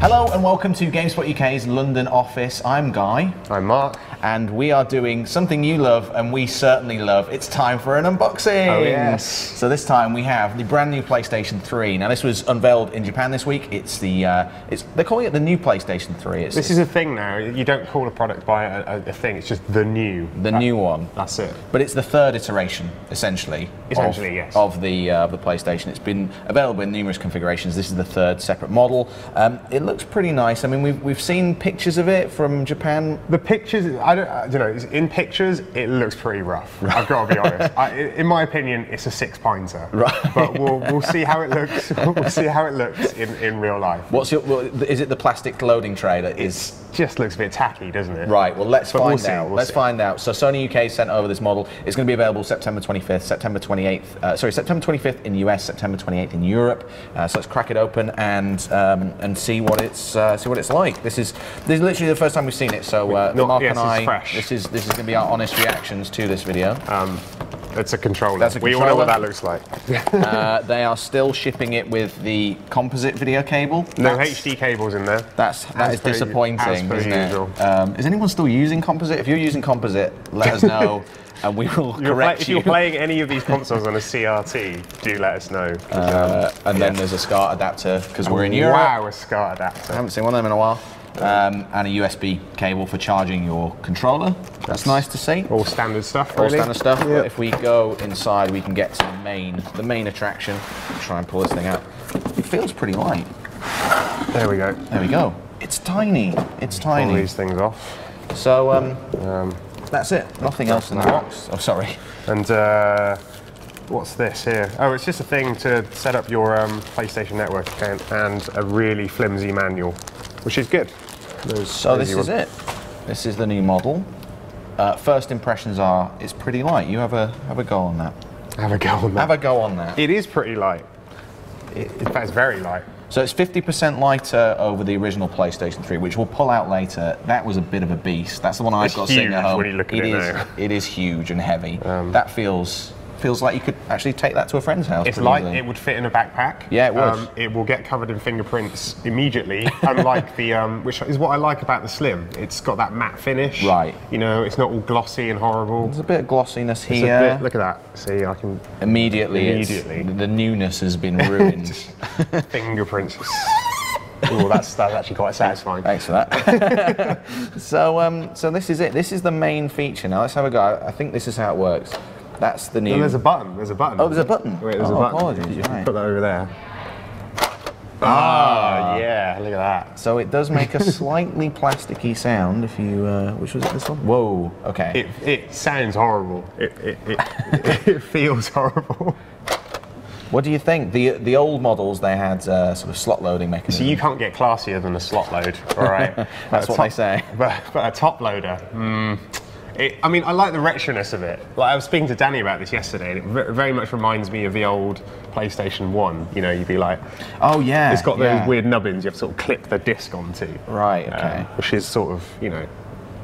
Hello and welcome to Gamespot UK's London office. I'm Guy. I'm Mark. And we are doing something you love and we certainly love. It's time for an unboxing. Oh yes. So this time we have the brand new PlayStation 3. Now this was unveiled in Japan this week. It's the they're calling it the new PlayStation 3. This is a thing now. You don't call a product by a thing. It's just the new. The new one. That's it. But it's the third iteration, essentially. Yes. Of the PlayStation. It's been available in numerous configurations. This is the third separate model. It looks pretty nice. I mean, we've seen pictures of it from Japan. The pictures, in pictures, it looks pretty rough. Right. I've got to be honest. In my opinion, it's a 6-pointer. Right. But we'll see how it looks. We'll see how it looks in real life. Is it the plastic loading tray that is? Just looks a bit tacky, doesn't it? Right. Well, let's find out. Let's find out. So Sony UK sent over this model. It's going to be available September 25th, September 28th. September 25th in the US, September 28th in Europe. So let's crack it open and see what it's like. This is literally the first time we've seen it. So Mark and I, this is going to be our honest reactions to this video. It's a controller. That's a controller. We all know what that looks like. They are still shipping it with the composite video cable. No HD cables in there. That is disappointing, isn't it? Is anyone still using composite? If you're using composite, let us know. And we will correct you. If you're playing any of these consoles on a CRT, do let us know. And then there's a SCART adapter, because we're in Europe. Wow, a SCART adapter. I haven't seen one of them in a while. And a USB cable for charging your controller. That's nice to see. All standard stuff, really. All standard stuff. Yep. But if we go inside, we can get to the main attraction. Try and pull this thing out. It feels pretty light. There we go. There we go. It's tiny. It's tiny. Pull these things off. So that's it. Nothing else in the box. Oh, sorry. And what's this here? Oh, it's just a thing to set up your PlayStation Network account and a really flimsy manual, which is good. So this is it. This is the new model. First impressions are it's pretty light. You have a go on that. Have a go on that. Have a go on that. It is pretty light. In fact, it's very light. So it's 50% lighter over the original PlayStation 3, which we'll pull out later. That was a bit of a beast. That's the one I've got sitting at home. When you look at it now. It is huge and heavy. That feels like you could actually take that to a friend's house. It's light. It would fit in a backpack. Yeah, it would. It will get covered in fingerprints immediately, unlike the which is what I like about the Slim. It's got that matte finish. Right. You know, it's not all glossy and horrible. There's a bit of glossiness here. Look at that. See, I can immediately. The newness has been ruined. Fingerprints. Oh, that's actually quite satisfying. Thanks for that. So this is it. This is the main feature. Now let's have a go. I think this is how it works. That's the new. No, there's a button. There's a button. Oh, there's a button. Wait, there's a button. Apologies. You can put that over there. Ah, yeah. Look at that. So it does make a slightly plasticky sound. If you, which was it? This one? Whoa. Okay. It sounds horrible. It feels horrible. What do you think? The old models, they had sort of slot loading mechanism. So you can't get classier than a slot load, all right? That's what they say. But a top loader, I mean, I like the retroness of it. Like, I was speaking to Danny about this yesterday, and it very much reminds me of the old PlayStation 1. You know, you'd be like, oh yeah, it's got those weird nubbins you have to sort of clip the disc onto. Right. Okay. Which is sort of, you know,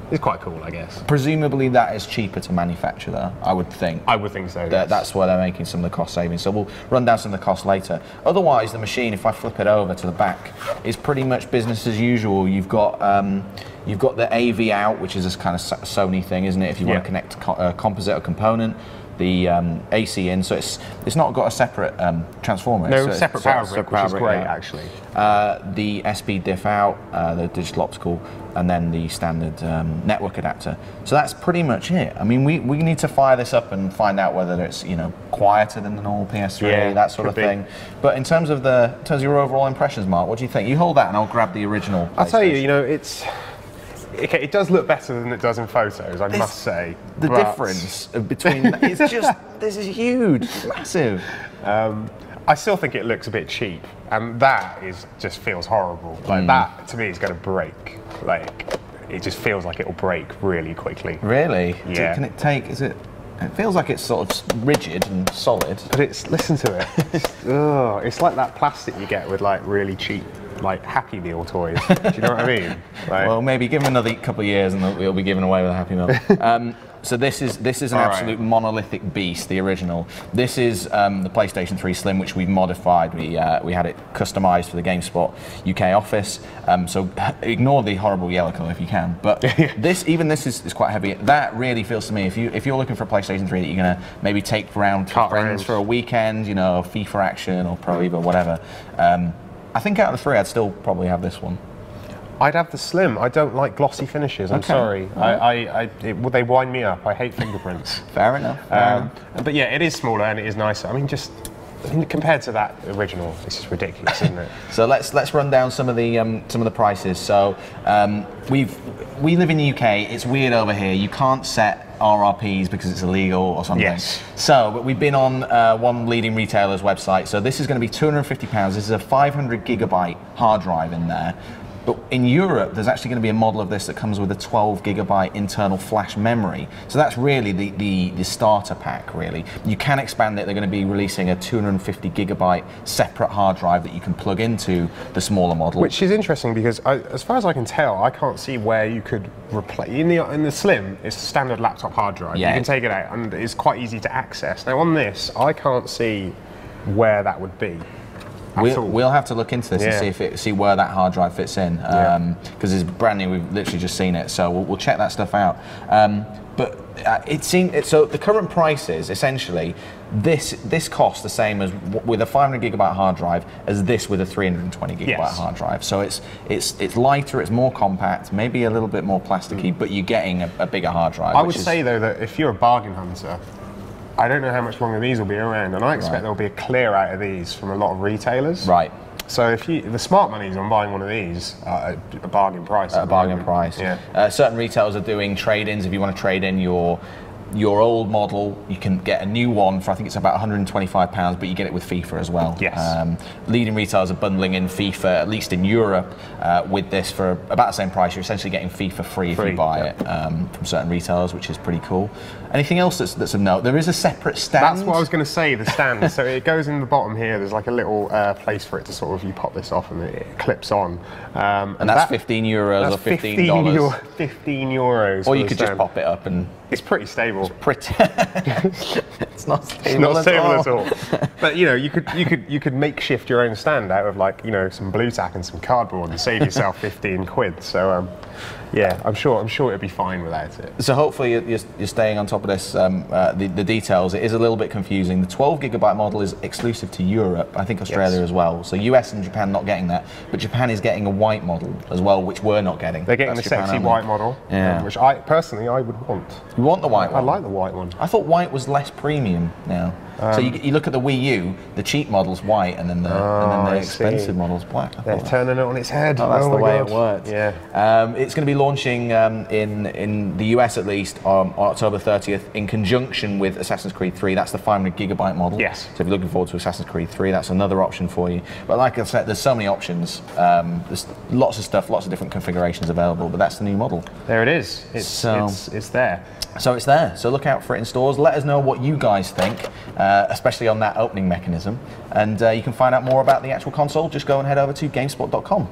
it's quite cool, I guess. Presumably that is cheaper to manufacture, though. I would think. I would think so. Yes. That's where they're making some of the cost savings. So we'll run down some of the costs later. Otherwise, the machine, if I flip it over to the back, is pretty much business as usual. You've got the AV out, which is this kind of Sony thing, isn't it? If you want to connect a composite or component. The AC in, so it's not got a separate transformer. No, separate power brick, which is great, actually. The SP diff out, the digital optical, and then the standard network adapter. So that's pretty much it. I mean, we need to fire this up and find out whether it's quieter than the normal PS3, that sort of thing. But in terms of your overall impressions, Mark, what do you think? You hold that, and I'll grab the original. I'll tell you, it's. Okay, it does look better than it does in photos, I must say. The difference between it's just this is huge, massive. I still think it looks a bit cheap, and that just feels horrible. Like that to me is going to break. Like it just feels like it will break really quickly. Really? Yeah. Can it take? It feels like it's sort of rigid and solid. But listen to it. It's like that plastic you get with like really cheap like Happy Meal toys. Do you know what I mean? Like, well, maybe give them another couple of years and we'll be given away with a Happy Meal. So this is an absolute monolithic beast, the original. This is the PlayStation 3 Slim, which we've modified. We had it customized for the GameSpot UK office. So ignore the horrible yellow colour if you can. But this is quite heavy. That really feels to me, if you're looking for a PlayStation 3 that you're gonna maybe take around to friends for a weekend, you know, FIFA action or Pro Evo, whatever. I think out of the three, I'd still probably have this one. I'd have the Slim. I don't like glossy finishes. I'm sorry. They wind me up. I hate fingerprints. Fair enough. But yeah, it is smaller and it is nicer. I mean, compared to that original, it's just ridiculous, isn't it? So let's run down some of the prices. So we live in the UK. It's weird over here. You can't set RRPs because it's illegal or something. Yes. So, but we've been on one leading retailer's website. So this is going to be £250. This is a 500GB hard drive in there. But in Europe, there's actually going to be a model of this that comes with a 12GB internal flash memory. So that's really the starter pack, really. You can expand it. They're going to be releasing a 250GB separate hard drive that you can plug into the smaller model. Which is interesting because, as far as I can tell, I can't see where you could replace. In the Slim, it's a standard laptop hard drive. Yeah. You can take it out and it's quite easy to access. Now on this, I can't see where that would be. We'll have to look into this and see where that hard drive fits in, because it's brand new. We've literally just seen it, so we'll check that stuff out. But it seems so. The current prices, essentially, this costs the same as with a 500GB hard drive as this with a 320GB hard drive. So it's lighter, it's more compact, maybe a little bit more plasticky, but you're getting a bigger hard drive. I would say though that if you're a bargain hunter, I don't know how much longer these will be around, and I expect there'll be a clear out of these from a lot of retailers. Right. So if the smart money's on buying one of these at a bargain price. At a bargain price. Yeah. Certain retailers are doing trade-ins. If you want to trade in your old model, you can get a new one for, I think it's about £125, but you get it with FIFA as well. Yes. Leading retailers are bundling in FIFA, at least in Europe, with this for about the same price. You're essentially getting FIFA free if you buy it from certain retailers, which is pretty cool. Anything else that's of note? There is a separate stand. That's what I was going to say, the stand. So it goes in the bottom here. There's like a little place for it to sort of, you pop this off and it clips on. And that's €15 or $15. 15 euros. Or you could just pop it up and... It's pretty stable. It's pretty. It's not stable, at all. But you know, you could makeshift your own stand out of, like, you know, some blue tack and some cardboard and save yourself 15 quid. So yeah, I'm sure it'd be fine without it. So hopefully you're staying on top of this. The details. It is a little bit confusing. The 12GB model is exclusive to Europe. I think Australia as well. So US and Japan not getting that, but Japan is getting a white model as well, which we're not getting. They're getting the sexy white model, which personally I would want. You want the white one? I like the white one. I thought white was less premium now. So you look at the Wii U, the cheap model's white, and then the expensive model's black. They're turning it on its head. Oh, that's the way it works. Yeah. It's going to be launching in the US at least on October 30th in conjunction with Assassin's Creed 3. That's the 500GB model. Yes. So if you're looking forward to Assassin's Creed 3, that's another option for you. But like I said, there's so many options. There's lots of stuff, lots of different configurations available. But that's the new model. There it is. It's there. So it's there. So look out for it in stores. Let us know what you guys think, especially on that opening mechanism. And you can find out more about the actual console. Just go and head over to Gamespot.com.